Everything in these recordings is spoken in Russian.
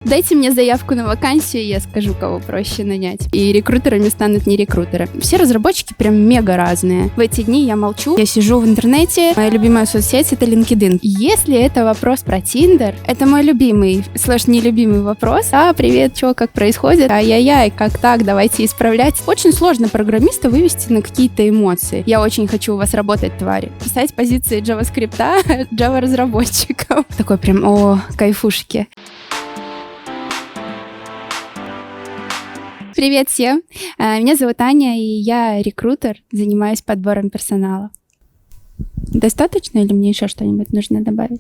Дайте мне заявку на вакансию, я скажу, кого проще нанять. И рекрутерами станут не рекрутеры. Все разработчики прям мега разные. В эти дни я молчу, я сижу в интернете, моя любимая соцсеть — это LinkedIn. Если это вопрос про Tinder, это мой любимый, нелюбимый вопрос. Привет, чё, как происходит? Ай-яй-яй, как так, давайте исправлять. Очень сложно программиста вывести на какие-то эмоции. Я очень хочу у вас работать, твари. Писать позиции JavaScript, Java-разработчиков. Такой прям, кайфушки. Привет всем! Меня зовут Аня, и я рекрутер, занимаюсь подбором персонала. Достаточно или мне еще что-нибудь нужно добавить?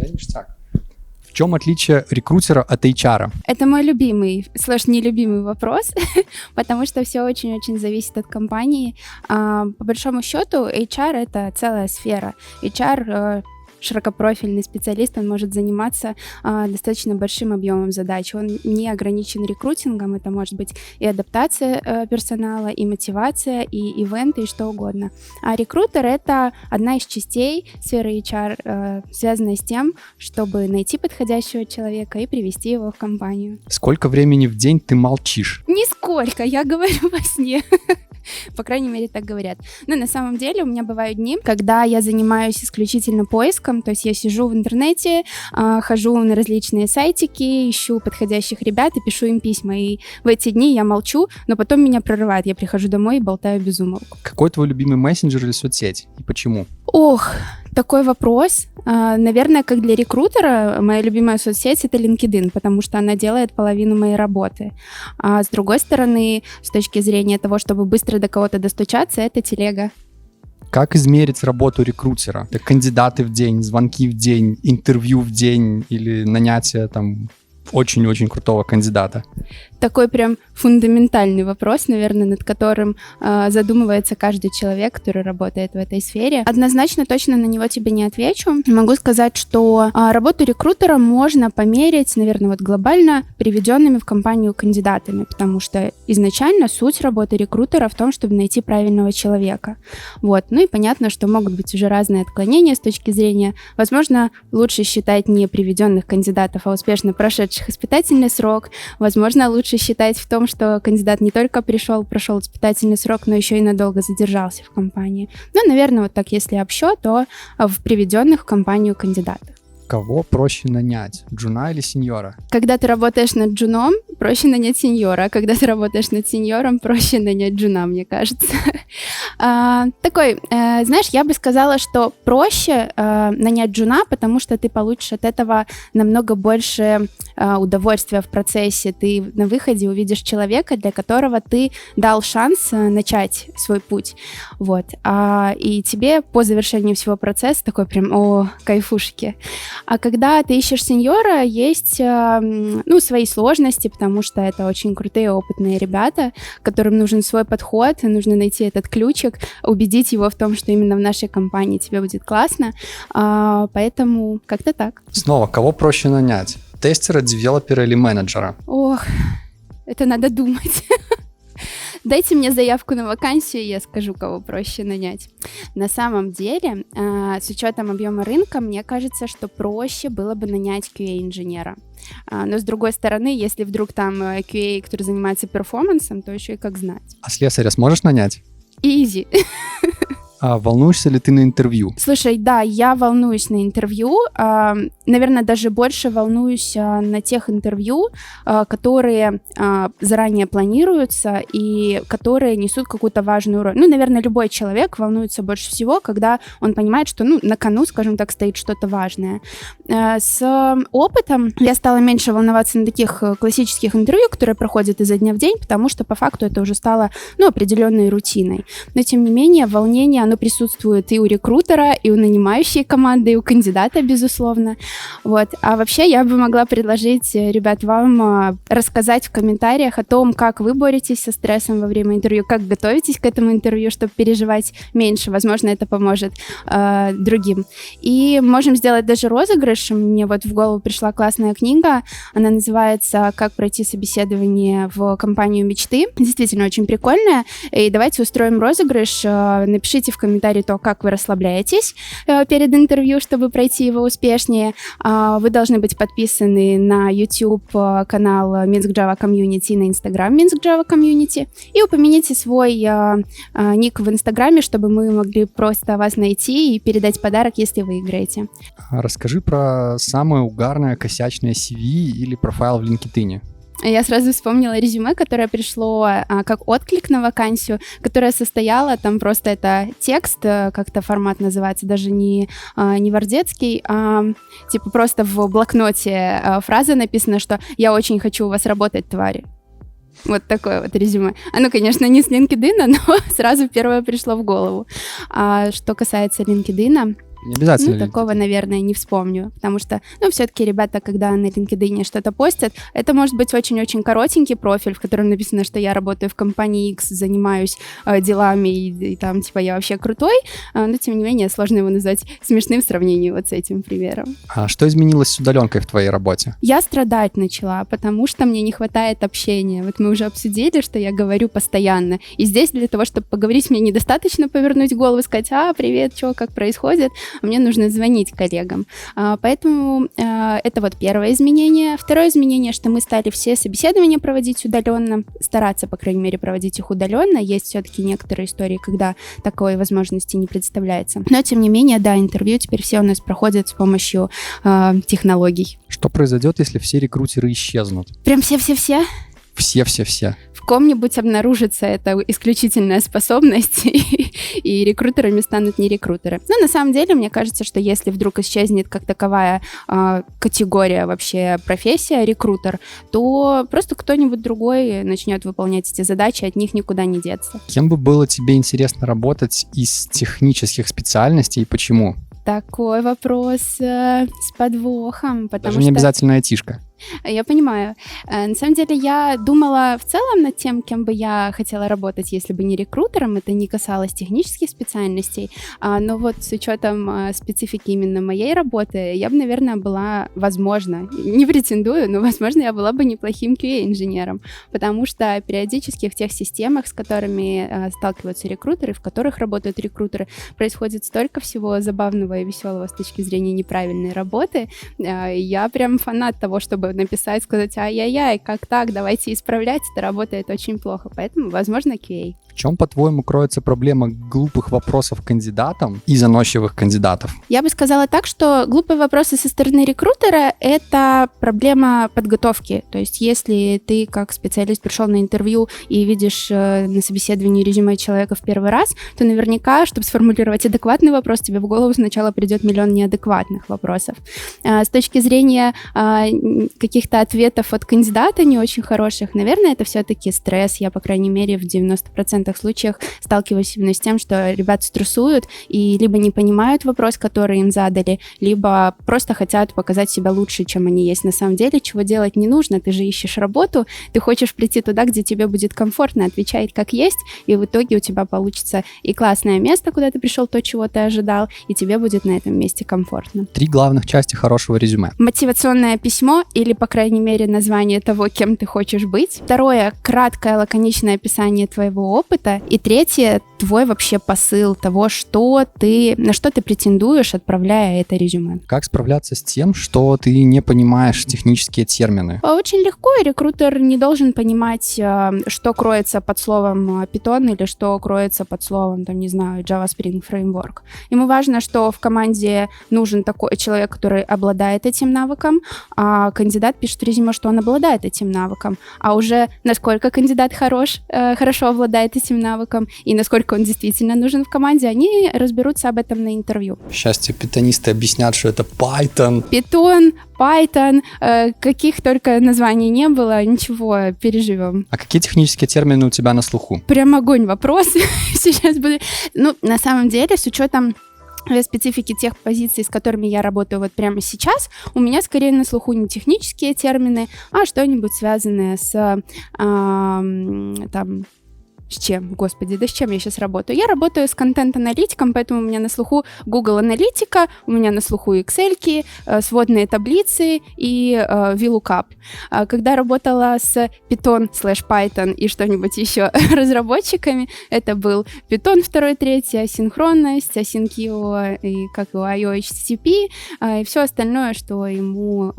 В чем отличие рекрутера от HR? Это мой любимый, нелюбимый вопрос, потому что все очень-очень зависит от компании. По большому счету, HR — это целая сфера. HR — широкопрофильный специалист, он может заниматься достаточно большим объемом задач. Он не ограничен рекрутингом, это может быть и адаптация персонала, и мотивация, и ивенты, и что угодно. А рекрутер — это одна из частей сферы HR, связанная с тем, чтобы найти подходящего человека и привести его в компанию. Сколько времени в день ты молчишь? Нисколько, я говорю во сне. По крайней мере, так говорят. Но на самом деле у меня бывают дни, когда я занимаюсь исключительно поиском, то есть я сижу в интернете, хожу на различные сайтики, ищу подходящих ребят и пишу им письма. И в эти дни я молчу, но потом меня прорывает. Я прихожу домой и болтаю без умолку. Какой твой любимый мессенджер или соцсеть? И почему? Такой вопрос. Наверное, как для рекрутера, моя любимая соцсеть — это LinkedIn, потому что она делает половину моей работы. А с другой стороны, с точки зрения того, чтобы быстро до кого-то достучаться, это телега. Как измерить работу рекрутера? Это кандидаты в день, звонки в день, интервью в день или нанятие очень-очень крутого кандидата? Такой прям фундаментальный вопрос, наверное, над которым задумывается каждый человек, который работает в этой сфере. Однозначно точно на него тебе не отвечу. Могу сказать, что работу рекрутера можно померить, наверное, глобально приведенными в компанию кандидатами, потому что изначально суть работы рекрутера в том, чтобы найти правильного человека. Ну и понятно, что могут быть уже разные отклонения с точки зрения, возможно, лучше считать не приведенных кандидатов, а успешно прошедших испытательный срок. Возможно, лучше считать в том, что кандидат не только прошел испытательный срок, но еще и надолго задержался в компании. Наверное, так, если общо, то в приведенных в компанию кандидатах. Кого проще нанять, джуна или сеньора? Когда ты работаешь над джуном, проще нанять сеньора, а когда ты работаешь над сеньором, проще нанять джуна, мне кажется. Знаешь, я бы сказала, что проще нанять джуна, потому что ты получишь от этого намного больше удовольствия в процессе. Ты на выходе увидишь человека, для которого ты дал шанс начать свой путь. И тебе по завершению всего процесса такой прям, кайфушки. А когда ты ищешь сеньора, есть свои сложности, потому что это очень крутые, опытные ребята, которым нужен свой подход, нужно найти этот ключик, убедить его в том, что именно в нашей компании тебе будет классно. Поэтому как-то так. Снова, кого проще нанять? Тестера, девелопера или менеджера? Это надо думать. Дайте мне заявку на вакансию, я скажу, кого проще нанять. На самом деле, с учетом объема рынка, мне кажется, что проще было бы нанять QA-инженера. Но с другой стороны, если вдруг там QA, который занимается перформансом, то еще и как знать. А слесаря сможешь нанять? Изи. Волнуешься ли ты на интервью? Слушай, да, я волнуюсь на интервью. Наверное, даже больше волнуюсь на тех интервью, которые заранее планируются и которые несут какую-то важную роль. Наверное, любой человек волнуется больше всего, когда он понимает, что на кону, скажем так, стоит что-то важное. С опытом я стала меньше волноваться на таких классических интервью, которые проходят изо дня в день, потому что по факту это уже стало определенной рутиной. Но, тем не менее, волнение, оно присутствует и у рекрутера, и у нанимающей команды, и у кандидата, безусловно. А вообще я бы могла предложить, ребят, вам рассказать в комментариях о том, как вы боретесь со стрессом во время интервью, как готовитесь к этому интервью, чтобы переживать меньше. Возможно, это поможет другим. И можем сделать даже розыгрыш. Мне в голову пришла классная книга. Она называется «Как пройти собеседование в компанию мечты». Действительно очень прикольная. И давайте устроим розыгрыш. Напишите в комментарии то, как вы расслабляетесь перед интервью, чтобы пройти его успешнее. Вы должны быть подписаны на YouTube-канал Minsk Java Community и на Instagram Minsk Java Community. И упомяните свой ник в Инстаграме, чтобы мы могли просто вас найти и передать подарок, если выиграете. Расскажи про самое угарное косячное CV или профайл в LinkedIn. Я сразу вспомнила резюме, которое пришло как отклик на вакансию, которое состояло, там просто это текст, как-то формат называется, даже не вардецкий, а типа просто в блокноте фраза написана, что «я очень хочу у вас работать, твари». Вот такое вот резюме. Оно, конечно, не с LinkedIn, но сразу первое пришло в голову. А что касается LinkedIn, не обязательно. Такого, наверное, не вспомню, потому что, все-таки ребята, когда на LinkedIn что-то постят, это может быть очень-очень коротенький профиль, в котором написано, что я работаю в компании X, занимаюсь делами, и там, типа, я вообще крутой, но, тем не менее, сложно его назвать смешным в сравнении вот с этим примером. А что изменилось с удаленкой в твоей работе? Я страдать начала, потому что мне не хватает общения. Вот мы уже обсудили, что я говорю постоянно, и здесь для того, чтобы поговорить, мне недостаточно повернуть голову и сказать: привет, что, как происходит? Мне нужно звонить коллегам. Поэтому это вот первое изменение. Второе изменение, что мы стали все собеседования проводить удаленно, стараться, по крайней мере, проводить их удаленно. Есть все-таки некоторые истории, когда такой возможности не представляется. Но, тем не менее, да, интервью теперь все у нас проходят с помощью технологий. Что произойдет, если все рекрутеры исчезнут? Прям все-все-все? Все-все-все. В ком-нибудь обнаружится эта исключительная способность, и рекрутерами станут не рекрутеры. Но на самом деле, мне кажется, что если вдруг исчезнет как таковая категория, вообще профессия рекрутер, то просто кто-нибудь другой начнет выполнять эти задачи, от них никуда не деться. Кем бы было тебе интересно работать из технических специальностей и почему? Такой вопрос с подвохом, потому Даже не обязательно айтишка. Я понимаю. На самом деле, я думала в целом над тем, кем бы я хотела работать, если бы не рекрутером, это не касалось технических специальностей, но вот с учетом специфики именно моей работы, я бы, наверное, была, возможно, не претендую, но, возможно, я была бы неплохим QA-инженером, потому что периодически в тех системах, с которыми сталкиваются рекрутеры, в которых работают рекрутеры, происходит столько всего забавного и веселого с точки зрения неправильной работы. Я прям фанат того, чтобы написать, сказать: ай-яй-яй, как так, давайте исправлять, это работает очень плохо, поэтому, возможно, QA. В чем, по-твоему, кроется проблема глупых вопросов кандидатам и заносчивых кандидатов? Я бы сказала так, что глупые вопросы со стороны рекрутера — это проблема подготовки. То есть если ты как специалист пришел на интервью и видишь на собеседовании резюме человека в первый раз, то наверняка, чтобы сформулировать адекватный вопрос, тебе в голову сначала придет миллион неадекватных вопросов. С точки зрения каких-то ответов от кандидата не очень хороших, наверное, это все-таки стресс. Я, по крайней мере, в 90% случаях сталкиваюсь именно с тем, что ребята стрессуют и либо не понимают вопрос, который им задали, либо просто хотят показать себя лучше, чем они есть на самом деле, чего делать не нужно. Ты же ищешь работу, ты хочешь прийти туда, где тебе будет комфортно, отвечать как есть, и в итоге у тебя получится и классное место, куда ты пришел, то, чего ты ожидал, и тебе будет на этом месте комфортно. 3 главных части хорошего резюме. Мотивационное письмо или, по крайней мере, название того, кем ты хочешь быть. Второе, краткое, лаконичное описание твоего опыта. И третье, твой вообще посыл того, на что ты претендуешь, отправляя это резюме. Как справляться с тем, что ты не понимаешь технические термины? Очень легко, и рекрутер не должен понимать, что кроется под словом Python или что кроется под словом, Java Spring Framework. Ему важно, что в команде нужен такой человек, который обладает этим навыком, а кандидат пишет в резюме, что он обладает этим навыком. А уже насколько кандидат хорошо обладает этим навыком и насколько он действительно нужен в команде, они разберутся об этом на интервью. Счастье, питонисты объяснят, что это Python. Python, каких только названий не было, ничего, переживем. А какие технические термины у тебя на слуху? Прям огонь вопрос. Сейчас буду... на самом деле, с учетом специфики тех позиций, с которыми я работаю вот прямо сейчас, у меня скорее на слуху не технические термины, а что-нибудь связанное с С чем? Господи, да с чем я сейчас работаю? Я работаю с контент-аналитиком, поэтому у меня на слуху Google Аналитика, у меня на слуху Excel, сводные таблицы и VLOOKUP. Когда работала с Python/Python и что-нибудь еще разработчиками, это был Python 2, 3, асинхронность, asyncio и как его IO HTTP, и все остальное, что ему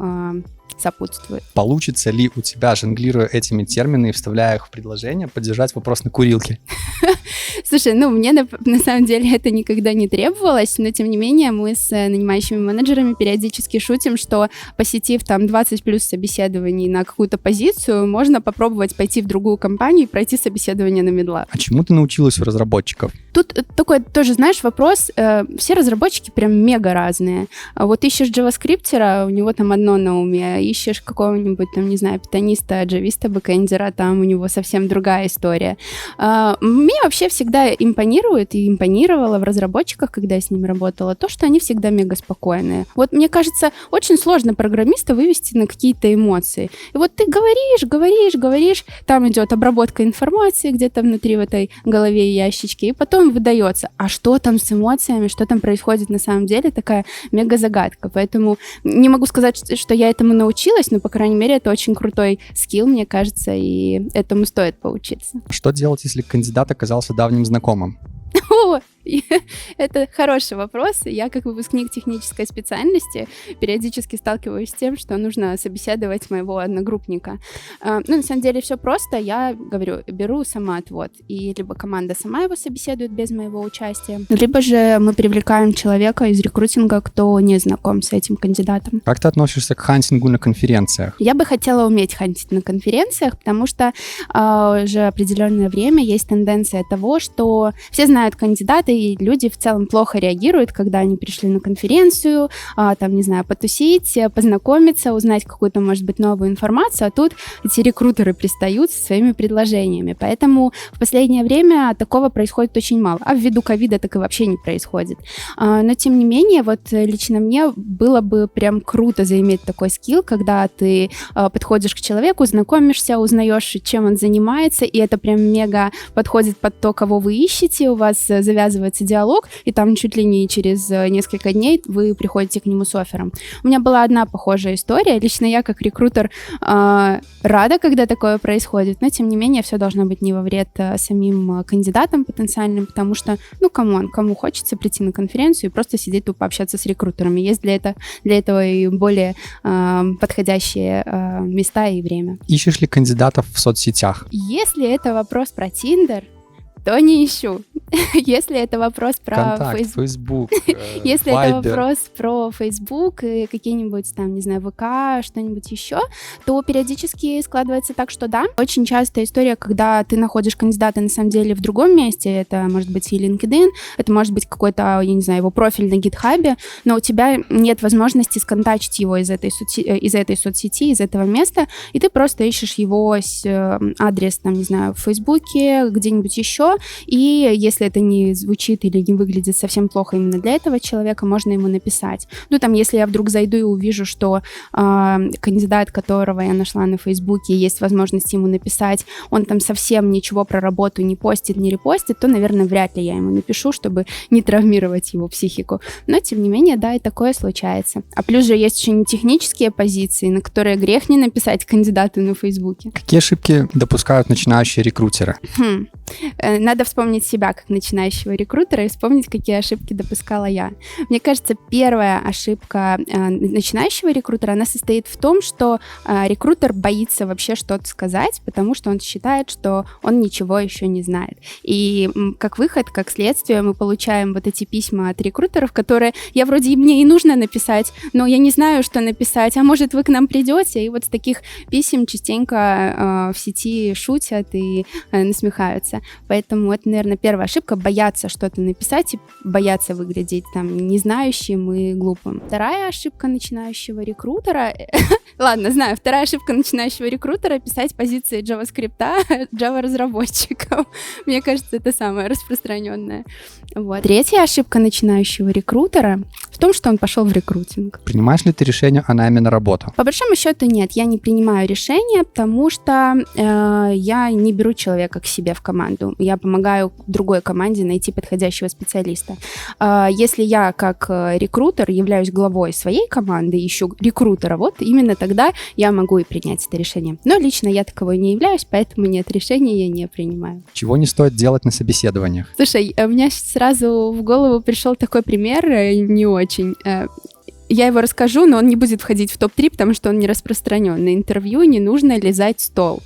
сопутствует. Получится ли у тебя, жонглируя этими терминами и вставляя их в предложение, поддержать вопрос на курилке? Слушай, мне на самом деле это никогда не требовалось, но тем не менее мы с нанимающими менеджерами периодически шутим, что посетив там 20 плюс собеседований на какую-то позицию, можно попробовать пойти в другую компанию и пройти собеседование на медла. А чему ты научилась у разработчиков? Тут такой тоже, знаешь, вопрос. Все разработчики прям мега разные. Вот ищешь джаваскриптера, у него там одно на уме, ищешь какого-нибудь там, не знаю, питониста, джависта, бэкэндера, там у него совсем другая история. Мне вообще всегда импонирует и импонировало в разработчиках, когда я с ними работала, то, что они всегда мега спокойные. Вот мне кажется, очень сложно программиста вывести на какие-то эмоции. И вот ты говоришь, там идет обработка информации где-то внутри в этой голове и ящичке, и потом выдается. А что там с эмоциями, что там происходит на самом деле, такая мега загадка. Поэтому не могу сказать, что я этому научилась, но, по крайней мере, это очень крутой скилл, мне кажется, и этому стоит поучиться. Что делать, если кандидат оказался давним знакомым? Это хороший вопрос. Я, как выпускник технической специальности, периодически сталкиваюсь с тем, что нужно собеседовать моего одногруппника. На самом деле все просто. Я говорю, беру сама отвод. И либо команда сама его собеседует без моего участия, либо же мы привлекаем человека из рекрутинга, кто не знаком с этим кандидатом. Как ты относишься к хантингу на конференциях? Я бы хотела уметь хантить на конференциях, потому что уже определенное время есть тенденция того, что все знают кандидата, и люди в целом плохо реагируют, когда они пришли на конференцию, там, не знаю, потусить, познакомиться, узнать какую-то, может быть, новую информацию, а тут эти рекрутеры пристают со своими предложениями. Поэтому в последнее время такого происходит очень мало. А ввиду ковида так и вообще не происходит. Но, тем не менее, вот лично мне было бы прям круто заиметь такой скилл, когда ты подходишь к человеку, знакомишься, узнаешь, чем он занимается, и это прям мега подходит под то, кого вы ищете, у вас завязывается диалог, и там чуть ли не через несколько дней вы приходите к нему с оффером. У меня была одна похожая история. Лично я, как рекрутер, рада, когда такое происходит, но, тем не менее, все должно быть не во вред самим кандидатам потенциальным, потому что, кому хочется прийти на конференцию и просто сидеть тут пообщаться с рекрутерами. Есть для этого и более подходящие места и время. Ищешь ли кандидатов в соцсетях? Если это вопрос про Tinder, то не ищу. Если это вопрос про Facebook, если это вопрос про Facebook и какие-нибудь там, не знаю, ВК, что-нибудь еще, то периодически складывается так, что да. Очень часто история, когда ты находишь кандидата на самом деле в другом месте, это может быть и LinkedIn, это может быть какой-то, я не знаю, его профиль на GitHub, но у тебя нет возможности сконтачить его из этой соцсети, из этого места, и ты просто ищешь его адрес, там, не знаю, в Фейсбуке, где-нибудь еще, и если это не звучит или не выглядит совсем плохо именно для этого человека, можно ему написать. Если я вдруг зайду и увижу, что кандидат, которого я нашла на Фейсбуке, есть возможность ему написать, он там совсем ничего про работу не постит, не репостит, то, наверное, вряд ли я ему напишу, чтобы не травмировать его психику. Но, тем не менее, да, и такое случается. А плюс же есть еще не технические позиции, на которые грех не написать кандидату на Фейсбуке. Какие ошибки допускают начинающие рекрутеры? Надо вспомнить себя как начинающего рекрутера и вспомнить, какие ошибки допускала я. Мне кажется, первая ошибка начинающего рекрутера, она состоит в том, что рекрутер боится вообще что-то сказать, потому что он считает, что он ничего еще не знает. И как выход, как следствие, мы получаем вот эти письма от рекрутеров, которые мне и нужно написать, но я не знаю, что написать, а может, вы к нам придете? И вот с таких писем частенько в сети шутят и насмехаются. Поэтому это, наверное, первая ошибка — бояться что-то написать и бояться выглядеть там незнающим и глупым. Вторая ошибка начинающего рекрутера... Вторая ошибка начинающего рекрутера — писать позиции JavaScript Java-разработчикам. Мне кажется, это самая распространенная. Вот. Третья ошибка начинающего рекрутера в том, что он пошел в рекрутинг. Принимаешь ли ты решение о найме на работу? По большому счету нет, я не принимаю решения, потому что я не беру человека к себе в команду. команду, я помогаю другой команде найти подходящего специалиста. Если я как рекрутер являюсь главой своей команды, ищу рекрутера, вот именно тогда я могу и принять это решение. Но лично я таковой не являюсь, поэтому нет, решения я не принимаю. Чего не стоит делать на собеседованиях? Слушай, у меня сразу в голову пришел такой пример, не очень. Я его расскажу, но он не будет входить в топ-3, потому что он не распространен. На интервью не нужно лизать стол.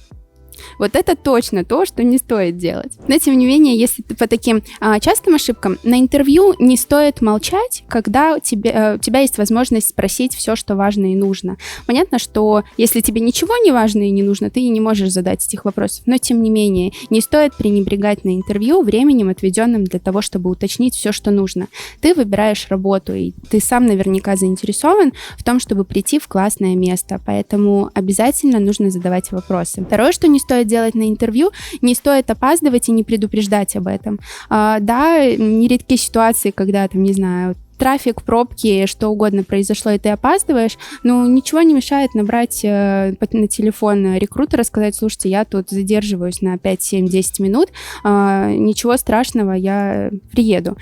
Вот это точно то, что не стоит делать. Но, тем не менее, если ты по таким частым ошибкам, на интервью не стоит молчать, когда у тебя есть возможность спросить все, что важно и нужно. Понятно, что если тебе ничего не важно и не нужно, ты не можешь задать этих вопросов. Но, тем не менее, не стоит пренебрегать на интервью временем, отведенным для того, чтобы уточнить все, что нужно. Ты выбираешь работу, и ты сам наверняка заинтересован в том, чтобы прийти в классное место. Поэтому обязательно нужно задавать вопросы. Второе, что не стоит делать на интервью, не стоит опаздывать и не предупреждать об этом. Да, нередки ситуации, когда, там, не знаю, трафик, пробки, что угодно произошло, и ты опаздываешь, но ничего не мешает набрать на телефон рекрутера, сказать: слушайте, я тут задерживаюсь на 5, 7, 10 минут, ничего страшного, я приеду.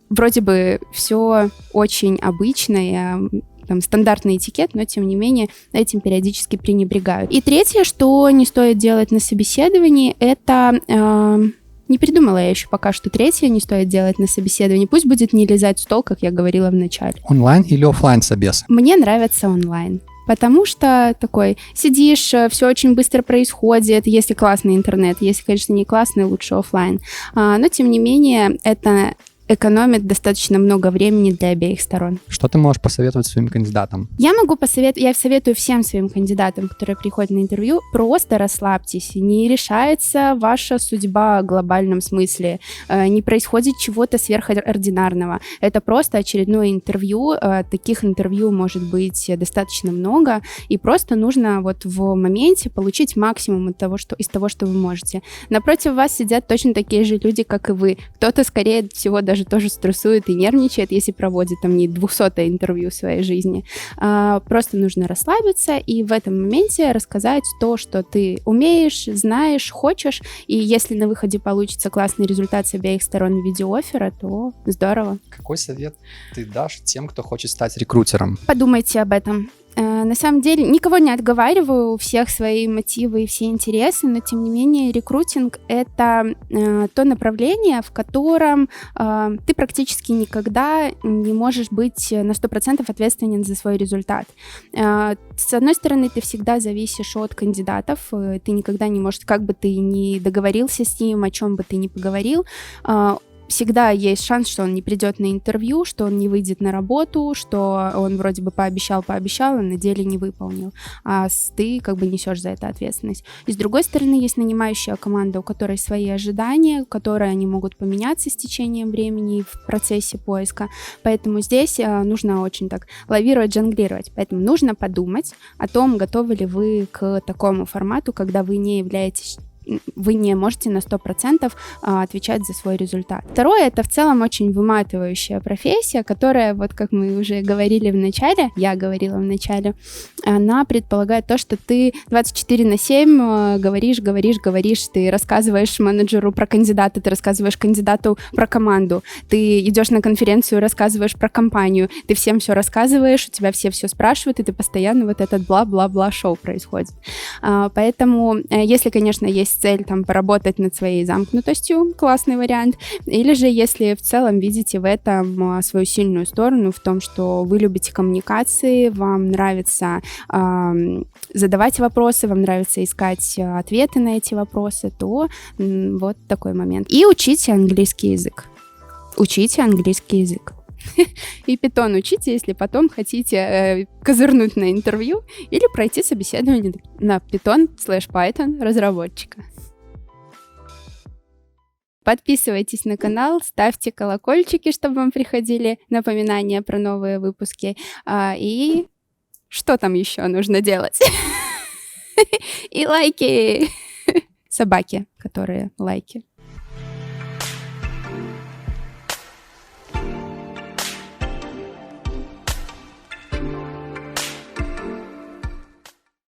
Вроде бы все очень обычное, там, стандартный этикет, но, тем не менее, этим периодически пренебрегают. И третье, что не стоит делать на собеседовании, это... Не придумала я еще пока, что третье не стоит делать на собеседовании. Пусть будет не лизать стол, как я говорила в начале. Онлайн или офлайн собес? Мне нравится онлайн. Потому что такой сидишь, все очень быстро происходит, если классный интернет, если, конечно, не классный, лучше офлайн. Но, тем не менее, это экономит достаточно много времени для обеих сторон. Что ты можешь посоветовать своим кандидатам? Я советую всем своим кандидатам, которые приходят на интервью, просто расслабьтесь. Не решается ваша судьба в глобальном смысле, не происходит чего-то сверхординарного. Это просто очередное интервью. Таких интервью может быть достаточно много, и просто нужно вот в моменте получить максимум из того, что вы можете. Напротив вас сидят точно такие же люди, как и вы. Кто-то, скорее всего, даже тоже стрессует и нервничает, если проводит там не 200-е интервью в своей жизни. Просто нужно расслабиться и в этом моменте рассказать то, что ты умеешь, знаешь, хочешь, и если на выходе получится классный результат с обеих сторон в виде оффера, то здорово. Какой совет ты дашь тем, кто хочет стать рекрутером? Подумайте об этом. На самом деле, никого не отговариваю, у всех свои мотивы и все интересы, но, тем не менее, рекрутинг — это то направление, в котором ты практически никогда не можешь быть на 100% ответственен за свой результат. С одной стороны, ты всегда зависишь от кандидатов, ты никогда не можешь, как бы ты ни договорился с ним, о чем бы ты ни поговорил, всегда есть шанс, что он не придет на интервью, что он не выйдет на работу, что он вроде бы пообещал, а на деле не выполнил. А ты как бы несешь за это ответственность. И с другой стороны, есть нанимающая команда, у которой свои ожидания, которые они могут поменяться с течением времени в процессе поиска. Поэтому здесь нужно очень так лавировать, жонглировать. Поэтому нужно подумать о том, готовы ли вы к такому формату, когда вы не можете на 100% отвечать за свой результат. Второе, это в целом очень выматывающая профессия, которая, вот как мы уже говорили в начале, я говорила в начале, она предполагает то, что ты 24/7 говоришь, ты рассказываешь менеджеру про кандидата, ты рассказываешь кандидату про команду, ты идешь на конференцию, рассказываешь про компанию, ты всем все рассказываешь, у тебя все спрашивают, и ты постоянно вот этот бла-бла-бла шоу происходит. Поэтому, если, конечно, есть цель там поработать над своей замкнутостью, классный вариант, или же если в целом видите в этом свою сильную сторону, в том, что вы любите коммуникации, вам нравится задавать вопросы, вам нравится искать ответы на эти вопросы, то вот такой момент. И учите английский язык. Учите английский язык. И питон учите, если потом хотите козырнуть на интервью или пройти собеседование на Python/Python разработчика. Подписывайтесь на канал, ставьте колокольчики, чтобы вам приходили напоминания про новые выпуски. И что там еще нужно делать? И лайки. Собаки, которые лайки.